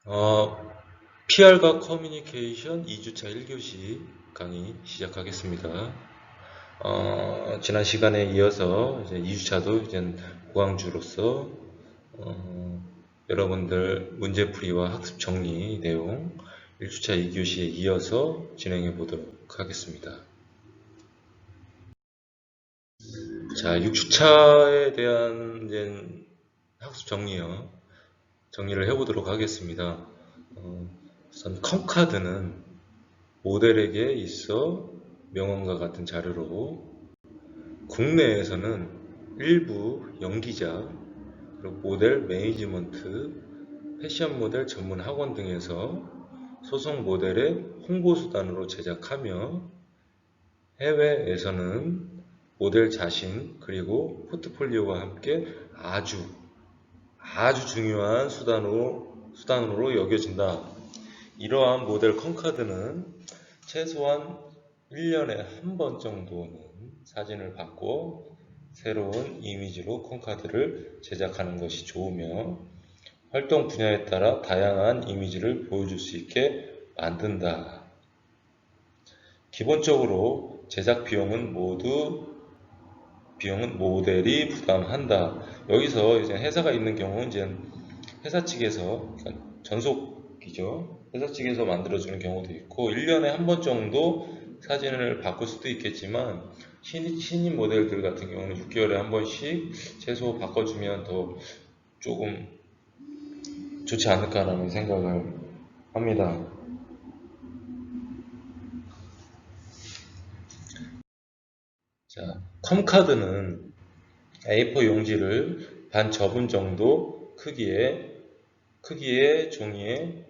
PR과 커뮤니케이션 2주차 1교시 강의 시작하겠습니다. 지난 시간에 이어서 이제 2주차도 이제 고강주로서 여러분들 문제풀이와 학습 정리 내용 1주차 2교시에 이어서 진행해 보도록 하겠습니다. 자, 6주차에 대한 이제 학습 정리를 해보도록 하겠습니다. 우선 컴카드는 모델에게 있어 명언과 같은 자료로 국내에서는 일부 연기자, 그리고 모델 매니지먼트, 패션 모델 전문 학원 등에서 소속 모델의 홍보수단으로 제작하며 해외에서는 모델 자신 그리고 포트폴리오와 함께 아주 중요한 수단으로 여겨진다. 이러한 모델 컴카드는 최소한 1년에 한 번 정도는 사진을 받고 새로운 이미지로 컴카드를 제작하는 것이 좋으며 활동 분야에 따라 다양한 이미지를 보여줄 수 있게 만든다. 기본적으로 제작 비용은 모델이 부담한다. 여기서 이제 회사가 있는 경우는 이제 회사 측에서 전속이죠. 회사 측에서 만들어주는 경우도 있고 1년에 한 번 정도 사진을 바꿀 수도 있겠지만 신인 모델들 같은 경우는 6개월에 한 번씩 최소 바꿔주면 더 조금 좋지 않을까라는 생각을 합니다. 자, 컴카드는 A4 용지를 반 접은 정도 크기의 종이에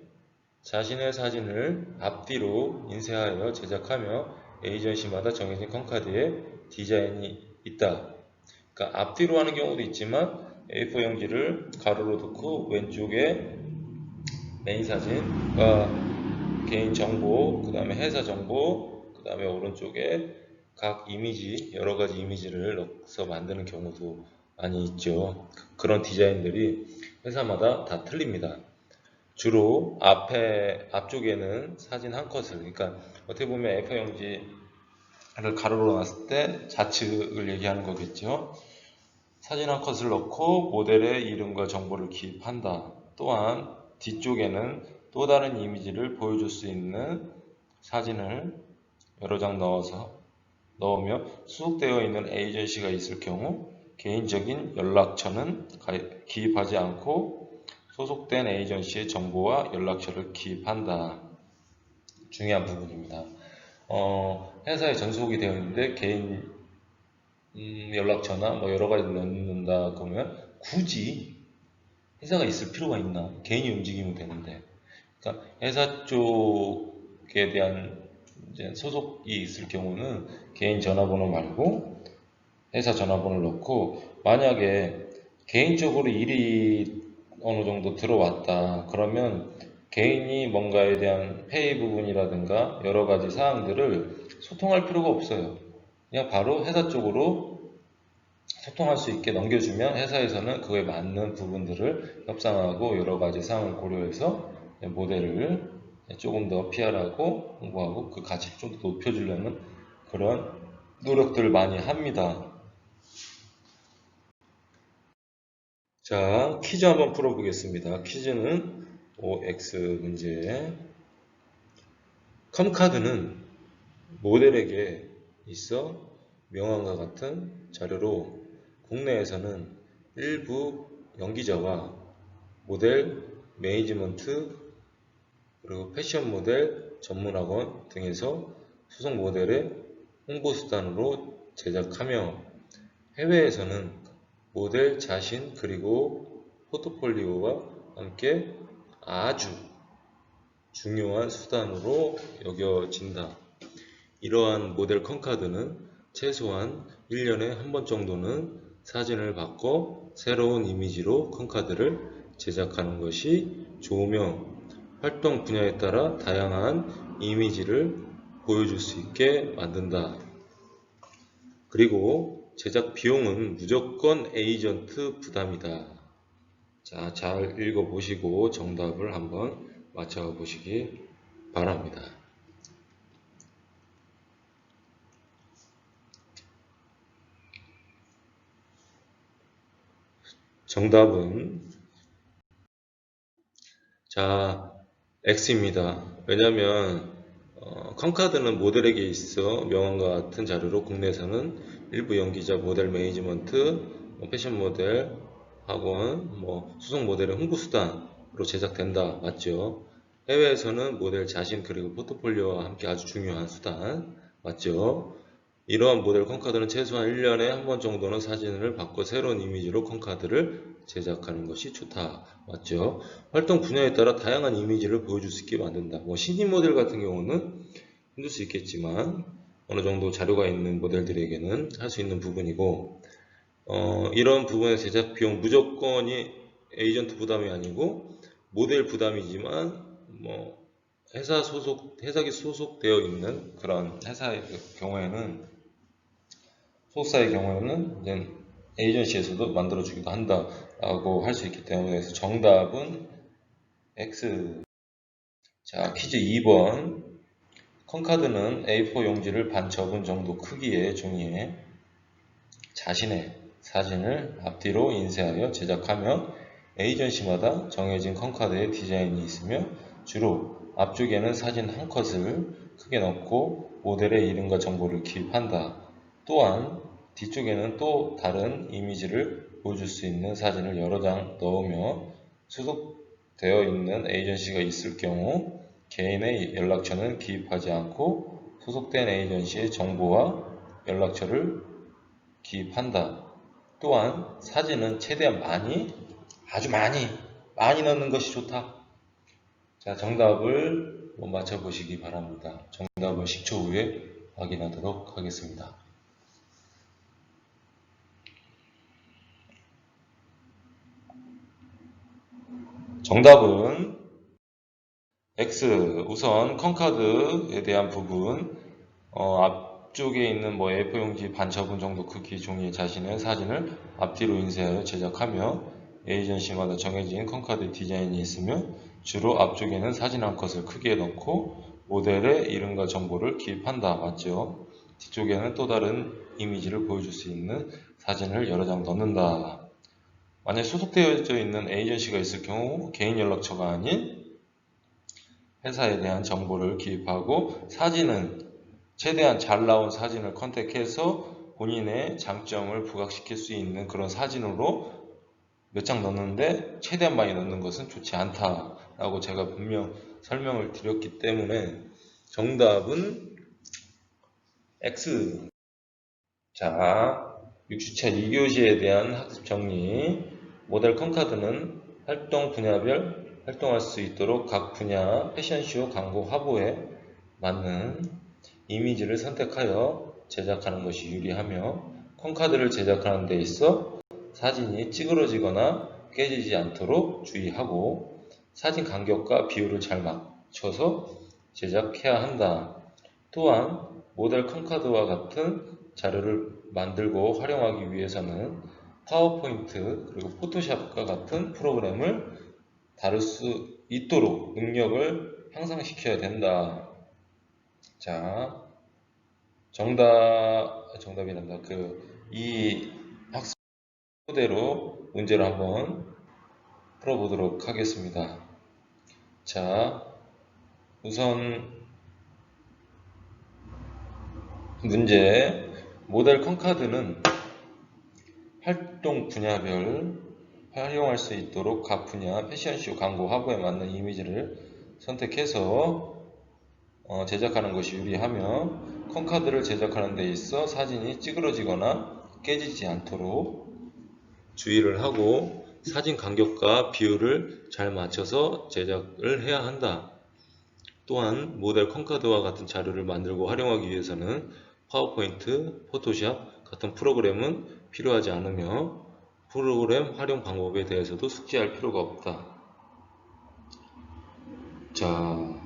자신의 사진을 앞뒤로 인쇄하여 제작하며 에이전시마다 정해진 컴카드에 디자인이 있다. 그러니까 앞뒤로 하는 경우도 있지만 A4 용지를 가로로 넣고 왼쪽에 메인 사진과 개인 정보, 그 다음에 회사 정보, 그 다음에 오른쪽에 각 이미지, 여러 가지 이미지를 넣어서 만드는 경우도 많이 있죠. 그런 디자인들이 회사마다 다 틀립니다. 주로 앞쪽에는 사진 한 컷을, 그러니까 어떻게 보면 A4 용지를 가로로 놨을 때 좌측을 얘기하는 거겠죠. 사진 한 컷을 넣고 모델의 이름과 정보를 기입한다. 또한 뒤쪽에는 또 다른 이미지를 보여줄 수 있는 사진을 여러 장 넣으며 수속되어 있는 에이전시가 있을 경우 개인적인 연락처는 기입하지 않고 소속된 에이전시의 정보와 연락처를 기입한다. 중요한 부분입니다. 회사에 전속이 되어 있는데 개인 연락처나 뭐 여러 가지 넣는다 그러면 굳이 회사가 있을 필요가 있나? 개인이 움직이면 되는데. 그러니까 회사 쪽에 대한 이제 소속이 있을 경우는 개인 전화번호 말고 회사 전화번호를 넣고, 만약에 개인적으로 일이 어느 정도 들어왔다 그러면 개인이 뭔가에 대한 회의 부분이라든가 여러 가지 사항들을 소통할 필요가 없어요. 그냥 바로 회사 쪽으로 소통할 수 있게 넘겨주면 회사에서는 그거에 맞는 부분들을 협상하고 여러 가지 사항을 고려해서 모델을 조금 더 PR하고 홍보하고 그 가치를 좀 더 높여주려는 그런 노력들을 많이 합니다. 자, 퀴즈 한번 풀어보겠습니다. 퀴즈는 OX 문제. 컴카드는 모델에게 있어 명함과 같은 자료로 국내에서는 일부 연기자와 모델 매니지먼트 그리고 패션 모델 전문학원 등에서 소속 모델의 홍보수단으로 제작하며 해외에서는 모델 자신 그리고 포트폴리오와 함께 아주 중요한 수단으로 여겨진다. 이러한 모델 컴카드는 최소한 1년에 한 번 정도는 사진을 바꿔 새로운 이미지로 컴카드를 제작하는 것이 좋으며 활동 분야에 따라 다양한 이미지를 보여줄 수 있게 만든다. 그리고 제작 비용은 무조건 에이전트 부담이다. 자, 잘 읽어보시고 정답을 한번 맞춰보시기 바랍니다. 정답은 자, X입니다. 왜냐하면 컨카드는 모델에게 있어 명함과 같은 자료로 국내에서는 일부 연기자, 모델 매니지먼트, 패션 모델, 학원, 수송 모델의 홍보 수단으로 제작된다. 맞죠? 해외에서는 모델 자신 그리고 포트폴리오와 함께 아주 중요한 수단. 맞죠? 이러한 모델 컨카드는 최소한 1년에 한 번 정도는 사진을 바꿔 새로운 이미지로 컨카드를 제작하는 것이 좋다. 맞죠? 활동 분야에 따라 다양한 이미지를 보여줄 수 있게 만든다. 신인 모델 같은 경우는 힘들 수 있겠지만 어느 정도 자료가 있는 모델들에게는 할 수 있는 부분이고 이런 부분의 제작 비용 무조건이 에이전트 부담이 아니고 모델 부담이지만 회사기 소속되어 있는 그런 회사의 경우에는 소속사의 경우에는 이제 에이전시에서도 만들어주기도 한다라고 할 수 있기 때문에 정답은 X. 자, 퀴즈 2번. 컨카드는 A4 용지를 반 접은 정도 크기의 종이에 자신의 사진을 앞뒤로 인쇄하여 제작하며 에이전시마다 정해진 컨카드의 디자인이 있으며 주로 앞쪽에는 사진 한 컷을 크게 넣고 모델의 이름과 정보를 기입한다. 또한 뒤쪽에는 또 다른 이미지를 보여줄 수 있는 사진을 여러 장 넣으며 소속되어 있는 에이전시가 있을 경우 개인의 연락처는 기입하지 않고 소속된 에이전시의 정보와 연락처를 기입한다. 또한 사진은 최대한 아주 많이 넣는 것이 좋다. 자, 정답을 맞춰보시기 바랍니다. 정답을 10초 후에 확인하도록 하겠습니다. 정답은 X. 우선 컨카드에 대한 부분 앞쪽에 있는 A4 용지 반 접은 정도 크기 종이에 자신의 사진을 앞뒤로 인쇄하여 제작하며 에이전시마다 정해진 컨카드 디자인이 있으며 주로 앞쪽에는 사진 한 컷을 크게 넣고 모델의 이름과 정보를 기입한다. 맞죠? 뒤쪽에는 또 다른 이미지를 보여줄 수 있는 사진을 여러 장 넣는다. 만약 소속되어져 있는 에이전시가 있을 경우 개인 연락처가 아닌 회사에 대한 정보를 기입하고 사진은 최대한 잘 나온 사진을 컨택해서 본인의 장점을 부각시킬 수 있는 그런 사진으로 몇 장 넣는데 최대한 많이 넣는 것은 좋지 않다라고 제가 분명 설명을 드렸기 때문에 정답은 X. 자, 6주차 2교시에 대한 학습 정리. 모델 컨카드는 활동 분야별 활동할 수 있도록 각 분야 패션쇼 광고 화보에 맞는 이미지를 선택하여 제작하는 것이 유리하며 컨카드를 제작하는 데 있어 사진이 찌그러지거나 깨지지 않도록 주의하고 사진 간격과 비율을 잘 맞춰서 제작해야 한다. 또한 모델 컨카드와 같은 자료를 만들고 활용하기 위해서는 파워포인트 그리고 포토샵과 같은 프로그램을 다룰 수 있도록 능력을 향상시켜야 된다. 자, 정답이란다. 이 학습 토대로 문제를 한번 풀어보도록 하겠습니다. 자, 우선 문제. 모델 컨카드는 활동 분야별 활용할 수 있도록 각 분야 패션쇼 광고 화보에 맞는 이미지를 선택해서 제작하는 것이 유리하며 컨카드를 제작하는 데 있어 사진이 찌그러지거나 깨지지 않도록 주의를 하고 사진 간격과 비율을 잘 맞춰서 제작을 해야 한다. 또한 모델 컨카드와 같은 자료를 만들고 활용하기 위해서는 파워포인트, 포토샵 같은 프로그램은 필요하지 않으며 프로그램 활용 방법에 대해서도 숙지할 필요가 없다. 자,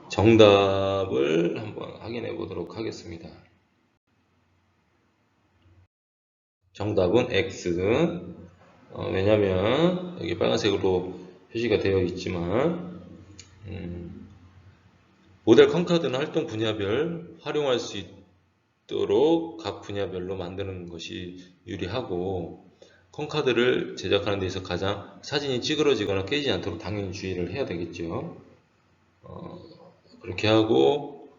정답을 한번 확인해 보도록 하겠습니다. 정답은 X. 왜냐면 여기 빨간색으로 표시가 되어 있지만 모델 컨카드는 활동 분야별 활용할 수 있도록 각 분야별로 만드는 것이 유리하고 컨카드를 제작하는 데 있어 가장 사진이 찌그러지거나 깨지지 않도록 당연히 주의를 해야 되겠죠. 그렇게 하고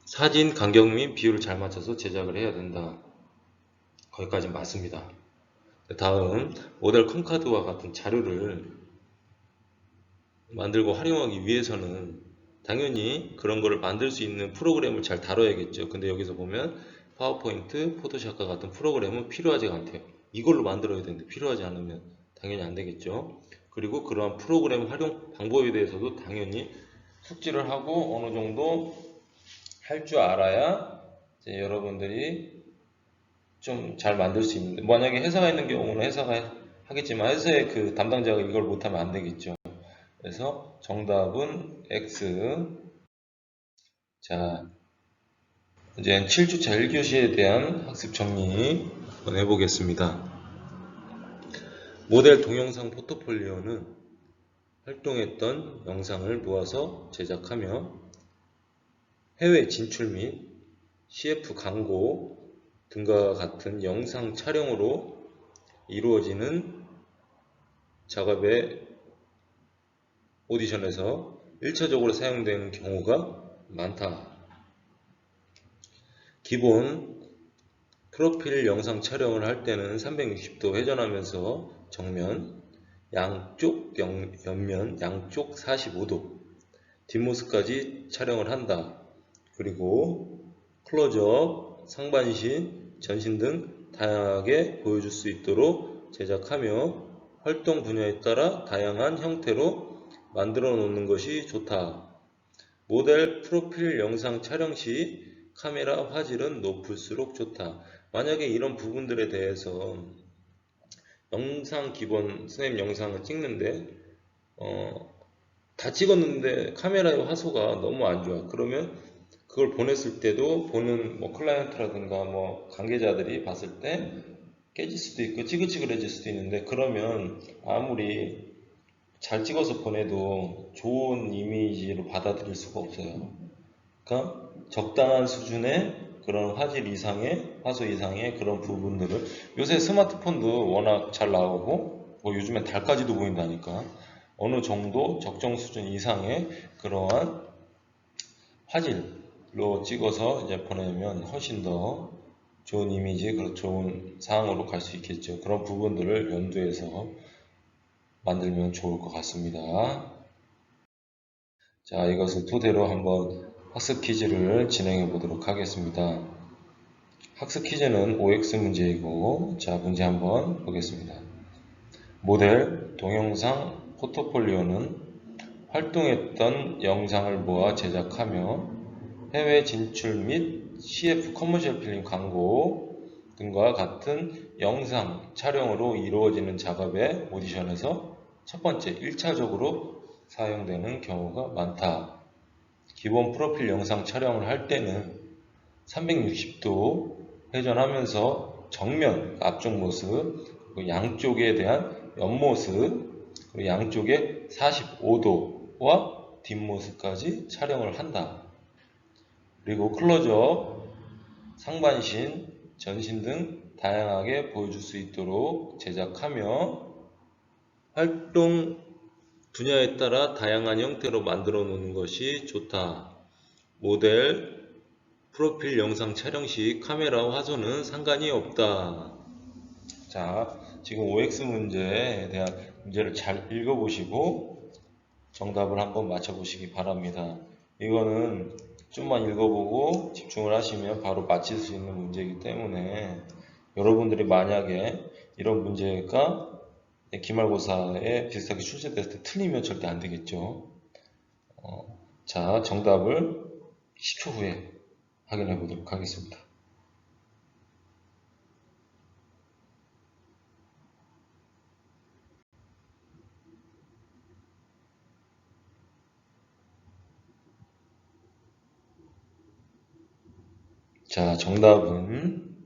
사진 간격 및 비율을 잘 맞춰서 제작을 해야 된다. 거기까지 맞습니다. 다음 모델 컨카드와 같은 자료를 만들고 활용하기 위해서는 당연히 그런 거를 만들 수 있는 프로그램을 잘 다뤄야겠죠. 근데 여기서 보면 파워포인트, 포토샵과 같은 프로그램은 필요하지가 않대요. 이걸로 만들어야 되는데 필요하지 않으면 당연히 안 되겠죠. 그리고 그러한 프로그램 활용 방법에 대해서도 당연히 숙지를 하고 어느 정도 할 줄 알아야 이제 여러분들이 좀 잘 만들 수 있는데 만약에 회사가 있는 경우는 회사가 하겠지만 회사의 그 담당자가 이걸 못하면 안 되겠죠. 그래서 정답은 X. 자, 이제 7주차 1교시에 대한 학습 정리 한번 해보겠습니다. 모델 동영상 포트폴리오는 활동했던 영상을 모아서 제작하며 해외 진출 및 CF 광고 등과 같은 영상 촬영으로 이루어지는 작업의 오디션에서 1차적으로 사용되는 경우가 많다. 기본 프로필 영상 촬영을 할 때는 360도 회전하면서 정면, 양쪽 옆면, 양쪽 45도 뒷모습까지 촬영을 한다. 그리고 클로즈업, 상반신, 전신 등 다양하게 보여줄 수 있도록 제작하며 활동 분야에 따라 다양한 형태로 만들어 놓는 것이 좋다. 모델 프로필 영상 촬영 시 카메라 화질은 높을수록 좋다. 만약에 이런 부분들에 대해서 영상 기본 선생님 영상을 찍는데 다 찍었는데 카메라의 화소가 너무 안 좋아. 그러면 그걸 보냈을 때도 보는 뭐 클라이언트라든가 뭐 관계자들이 봤을 때 깨질 수도 있고 찌글찌글해질 수도 있는데 그러면 아무리 잘 찍어서 보내도 좋은 이미지로 받아들일 수가 없어요. 그러니까 적당한 수준의 그런 화질 이상의 화소 이상의 그런 부분들을 요새 스마트폰도 워낙 잘 나오고 뭐 요즘엔 달까지도 보인다니까 어느 정도 적정 수준 이상의 그러한 화질로 찍어서 이제 보내면 훨씬 더 좋은 이미지, 그런 좋은 상황으로 갈 수 있겠죠. 그런 부분들을 염두해서 만들면 좋을 것 같습니다. 자, 이것을 토대로 한번 학습 퀴즈를 진행해 보도록 하겠습니다. 학습 퀴즈는 OX 문제이고, 자, 문제 한번 보겠습니다. 모델 동영상 포트폴리오는 활동했던 영상을 모아 제작하며 해외 진출 및 CF 커머셜 필름 광고 등과 같은 영상 촬영으로 이루어지는 작업의 오디션에서 첫 번째 1차적으로 사용되는 경우가 많다. 기본 프로필 영상 촬영을 할 때는 360도 회전하면서 정면, 앞쪽 모습, 그리고 양쪽에 대한 옆모습, 그리고 양쪽의 45도와 뒷모습까지 촬영을 한다. 그리고 클로즈업, 상반신, 전신 등 다양하게 보여줄 수 있도록 제작하며 활동 분야에 따라 다양한 형태로 만들어 놓는 것이 좋다. 모델, 프로필 영상 촬영 시 카메라 화소는 상관이 없다. 자, 지금 OX 문제에 대한 문제를 잘 읽어보시고 정답을 한번 맞춰보시기 바랍니다. 이거는 좀만 읽어보고 집중을 하시면 바로 맞힐 수 있는 문제이기 때문에 여러분들이 만약에 이런 문제가 기말고사에 비슷하게 출제됐을 때 틀리면 절대 안 되겠죠. 자, 정답을 10초 후에 확인해 보도록 하겠습니다. 자, 정답은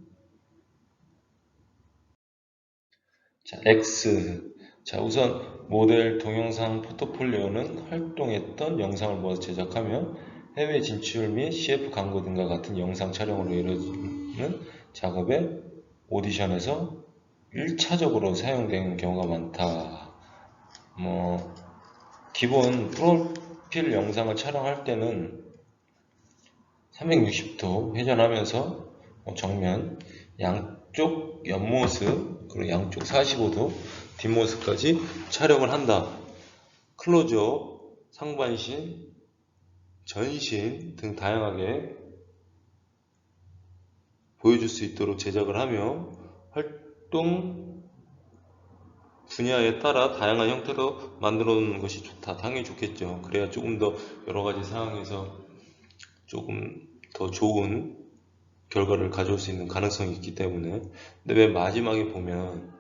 자, X. 자, 우선 모델 동영상 포트폴리오는 활동했던 영상을 모아서 제작하며 해외 진출 및 CF 광고 등과 같은 영상 촬영으로 이루어지는 작업에 오디션에서 1차적으로 사용되는 경우가 많다. 기본 프로필 영상을 촬영할 때는 360도 회전하면서 정면, 양쪽 옆모습, 그리고 양쪽 45도 뒷모습까지 촬영을 한다. 클로즈업, 상반신, 전신 등 다양하게 보여줄 수 있도록 제작을 하며 활동 분야에 따라 다양한 형태로 만들어 놓는 것이 좋다. 당연히 좋겠죠. 그래야 조금 더 여러 가지 상황에서 조금 더 좋은 결과를 가져올 수 있는 가능성이 있기 때문에. 근데 맨 마지막에 보면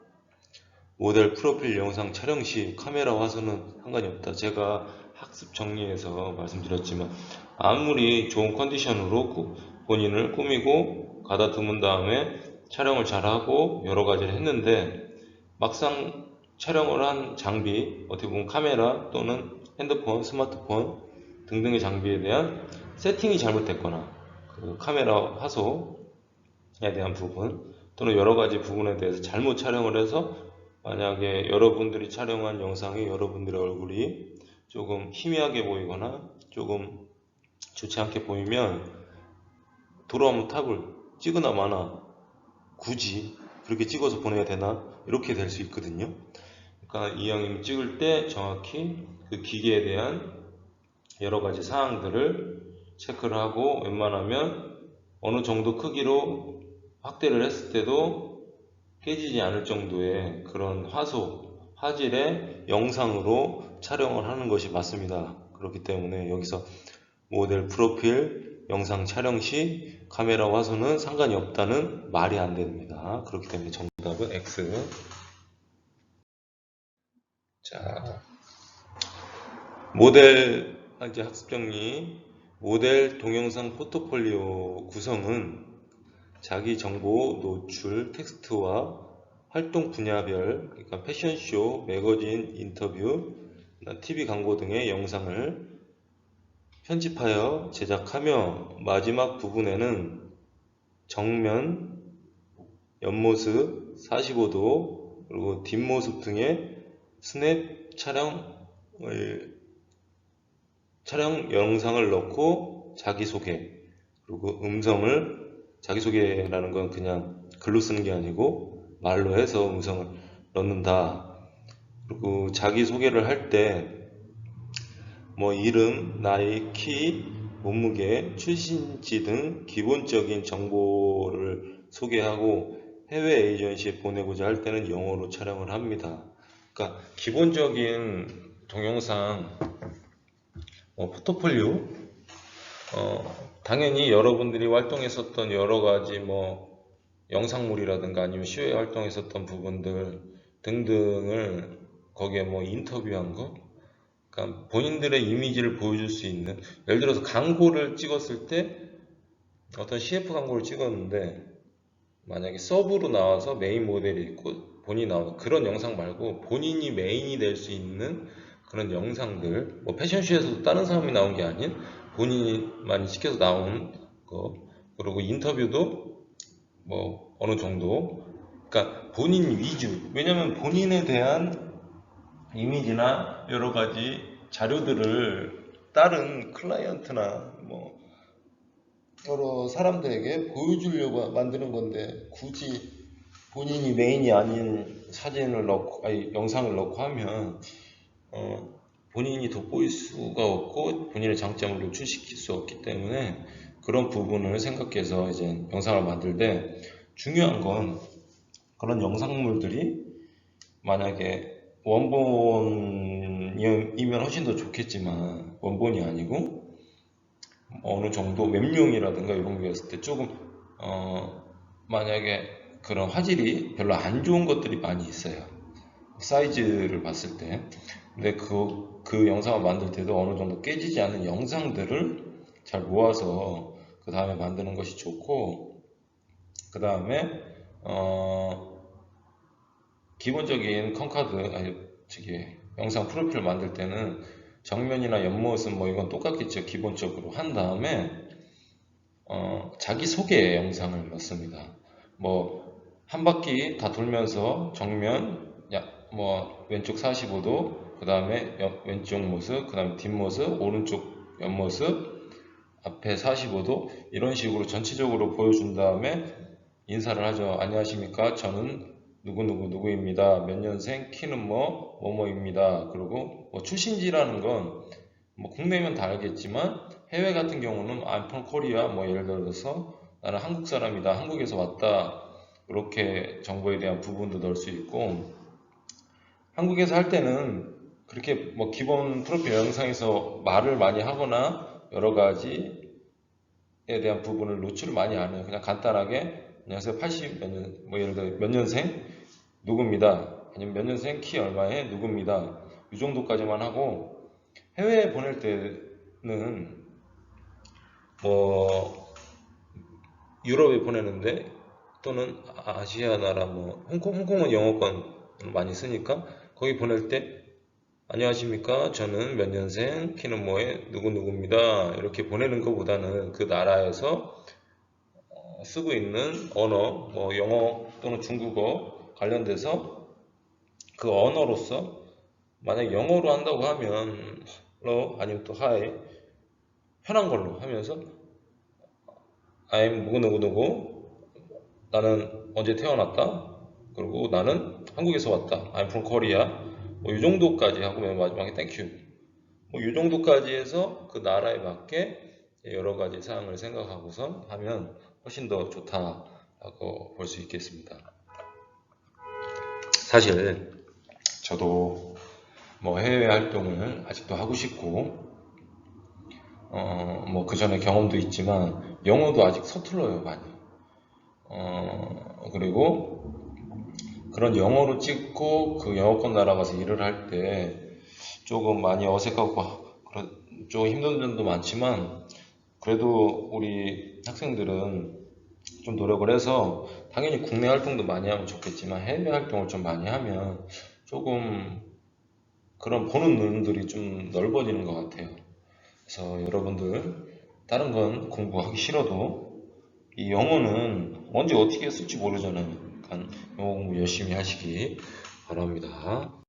모델 프로필 영상 촬영 시 카메라 화소는 상관이 없다. 제가 학습 정리에서 말씀드렸지만 아무리 좋은 컨디션으로 본인을 꾸미고 가다듬은 다음에 촬영을 잘하고 여러 가지를 했는데 막상 촬영을 한 장비, 어떻게 보면 카메라 또는 핸드폰, 스마트폰 등등의 장비에 대한 세팅이 잘못됐거나 그 카메라 화소에 대한 부분 또는 여러 가지 부분에 대해서 잘못 촬영을 해서 만약에 여러분들이 촬영한 영상이 여러분들의 얼굴이 조금 희미하게 보이거나 조금 좋지 않게 보이면 돌아오면 탑을 찍으나 마나 굳이 그렇게 찍어서 보내야 되나 이렇게 될 수 있거든요. 그러니까 이왕이면 찍을 때 정확히 그 기계에 대한 여러 가지 사항들을 체크를 하고 웬만하면 어느 정도 크기로 확대를 했을 때도 깨지지 않을 정도의 그런 화질의 영상으로 촬영을 하는 것이 맞습니다. 그렇기 때문에 여기서 모델 프로필 영상 촬영 시 카메라 화소는 상관이 없다는 말이 안 됩니다. 그렇기 때문에 정답은 X. 자, 모델 이제 학습 정리. 모델 동영상 포트폴리오 구성은 자기 정보 노출 텍스트와 활동 분야별, 그러니까 패션쇼, 매거진, 인터뷰, TV 광고 등의 영상을 편집하여 제작하며 마지막 부분에는 정면, 옆모습, 45도, 그리고 뒷모습 등의 스냅 촬영 영상을 넣고 자기소개, 그리고 자기소개라는 건 그냥 글로 쓰는 게 아니고 말로 해서 음성을 넣는다. 그리고 자기소개를 할 때 이름, 나이, 키, 몸무게, 출신지 등 기본적인 정보를 소개하고 해외 에이전시에 보내고자 할 때는 영어로 촬영을 합니다. 그러니까 기본적인 동영상 포트폴리오 당연히 여러분들이 활동했었던 여러 가지 영상물이라든가 아니면 쇼에 활동했었던 부분들 등등을 거기에 인터뷰한 거, 그러니까 본인들의 이미지를 보여줄 수 있는, 예를 들어서 광고를 찍었을 때 어떤 CF 광고를 찍었는데 만약에 서브로 나와서 메인 모델이 있고 본인이 나오는 그런 영상 말고 본인이 메인이 될 수 있는 그런 영상들, 패션쇼에서도 다른 사람이 나온 게 아닌 본인이 시켜서 나온 거, 그리고 인터뷰도 어느 정도, 그러니까 본인 위주. 왜냐면 본인에 대한 이미지나 여러 가지 자료들을 다른 클라이언트나 여러 사람들에게 보여주려고 만드는 건데 굳이 본인이 메인이 아닌 사진을 넣고, 영상을 넣고 하면 본인이 돋보일 수가 없고 본인의 장점을 노출시킬 수 없기 때문에 그런 부분을 생각해서 이제 영상을 만들 때 중요한 건 그런 영상물들이 만약에 원본이면 훨씬 더 좋겠지만 원본이 아니고 어느 정도 웹용이라든가 이런 게 있을 때 조금 만약에 그런 화질이 별로 안 좋은 것들이 많이 있어요. 사이즈를 봤을 때. 근데 그 영상을 만들 때도 어느 정도 깨지지 않는 영상들을 잘 모아서 그 다음에 만드는 것이 좋고, 그 다음에 기본적인 영상 프로필 만들 때는 정면이나 옆모습 뭐 이건 똑같겠죠. 기본적으로 한 다음에 자기소개 영상을 넣습니다. 뭐 한 바퀴 다 돌면서 정면 뭐 왼쪽 45도, 그 다음에 왼쪽 모습, 그 다음에 뒷모습, 오른쪽 옆모습, 앞에 45도 이런 식으로 전체적으로 보여준 다음에 인사를 하죠. 안녕하십니까, 저는 누구입니다. 몇 년생, 키는 뭐뭐입니다. 그리고 뭐 출신지라는 건 뭐 국내면 다 알겠지만 해외 같은 경우는 I'm from Korea, 뭐 예를 들어서 나는 한국 사람이다, 한국에서 왔다, 이렇게 정보에 대한 부분도 넣을 수 있고, 한국에서 할 때는 그렇게 뭐 기본 프로필 영상에서 말을 많이 하거나 여러 가지에 대한 부분을 노출을 많이 안 해요. 그냥 간단하게 안녕하세요, 80 몇 년, 뭐 예를 들어 몇 년생 누구입니다, 아니면 몇 년생 키 얼마에 누구입니다, 이 정도까지만 하고, 해외에 보낼 때는 뭐 유럽에 보내는데, 또는 아시아 나라 뭐 홍콩은 영어권 많이 쓰니까 거기 보낼 때 안녕하십니까, 저는 몇 년생, 키는 뭐에 누구입니다, 이렇게 보내는 것보다는 그 나라에서 쓰고 있는 언어, 뭐 영어 또는 중국어 관련돼서 그 언어로서, 만약 영어로 한다고 하면 hello 아니면 또 hi, 편한 걸로 하면서 I'm 누구누구, 나는 언제 태어났다, 그리고 나는 한국에서 왔다, I'm from Korea, 뭐 이 정도까지 하고 맨 마지막에 Thank you, 뭐 이 정도까지 해서 그 나라에 맞게 여러 가지 사항을 생각하고선 하면 훨씬 더 좋다라고 볼 수 있겠습니다. 사실 저도 뭐 해외 활동을 아직도 하고 싶고, 뭐 그 전에 경험도 있지만 영어도 아직 서툴러요, 많이. 그리고 그런 영어로 찍고 그 영어권 나라 가서 일을 할 때 조금 많이 어색하고 좀 힘든 점도 많지만, 그래도 우리 학생들은 좀 노력을 해서 당연히 국내 활동도 많이 하면 좋겠지만 해외 활동을 좀 많이 하면 조금 그런 보는 눈들이 좀 넓어지는 것 같아요. 그래서 여러분들, 다른 건 공부하기 싫어도 이 영어는 언제 어떻게 쓸지 모르잖아요. 그러니까 영어 공부 열심히 하시기 바랍니다.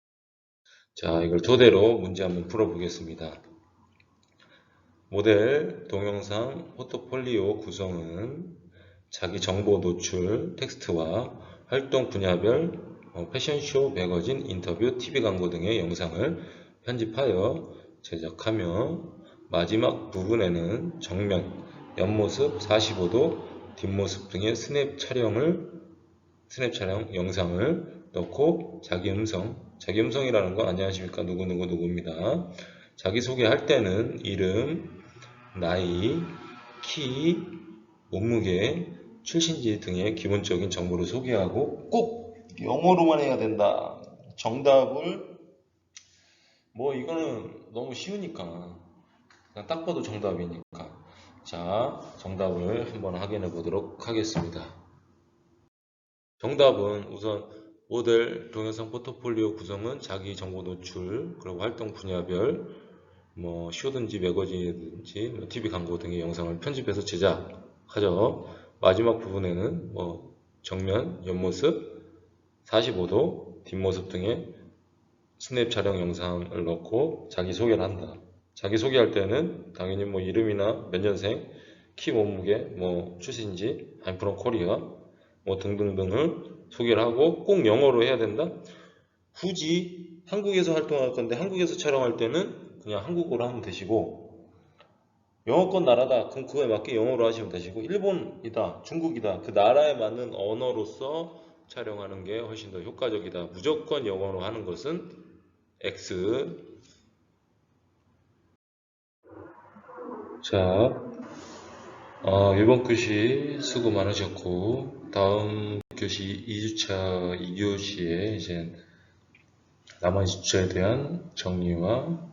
자, 이걸 토대로 문제 한번 풀어보겠습니다. 모델 동영상 포트폴리오 구성은 자기 정보 노출, 텍스트와 활동 분야별 패션쇼, 매거진, 인터뷰, TV 광고 등의 영상을 편집하여 제작하며 마지막 부분에는 정면, 옆모습 45도, 뒷모습 등의 스냅 촬영 영상을 넣고 자기 음성이라는 건 안녕하십니까, 누구입니다. 자기소개할 때는 이름, 나이, 키, 몸무게, 출신지 등의 기본적인 정보를 소개하고, 꼭 영어로만 해야 된다. 정답을 뭐 이거는 너무 쉬우니까 그냥 딱 봐도 정답이니까. 자, 정답을 한번 확인해 보도록 하겠습니다. 정답은 우선 모델 동영상 포트폴리오 구성은 자기 정보 노출, 그리고 활동 분야별 뭐 쇼든지 매거진이든지 뭐 TV 광고 등의 영상을 편집해서 제작하죠. 마지막 부분에는 뭐 정면, 옆모습, 45도, 뒷모습 등의 스냅 촬영 영상을 넣고 자기소개를 한다. 자기소개할 때는 당연히 뭐 이름이나 몇 년생, 키, 몸무게, 뭐 출신지, I'm from Korea, 뭐 등등등을 소개를 하고, 꼭 영어로 해야 된다. 굳이 한국에서 활동할 건데 한국에서 촬영할 때는 그냥 한국어로 하면 되시고, 영어권 나라다 그럼 그거에 맞게 영어로 하시면 되시고, 일본이다, 중국이다, 그 나라에 맞는 언어로서 촬영하는 게 훨씬 더 효과적이다. 무조건 영어로 하는 것은 X. 자, 이번 교시 수고 많으셨고, 다음 교시 2주차 2교시에 이제 남은 2주차에 대한 정리와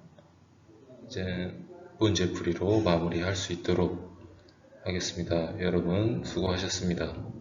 이제 문제풀이로 마무리할 수 있도록 하겠습니다. 여러분 수고하셨습니다.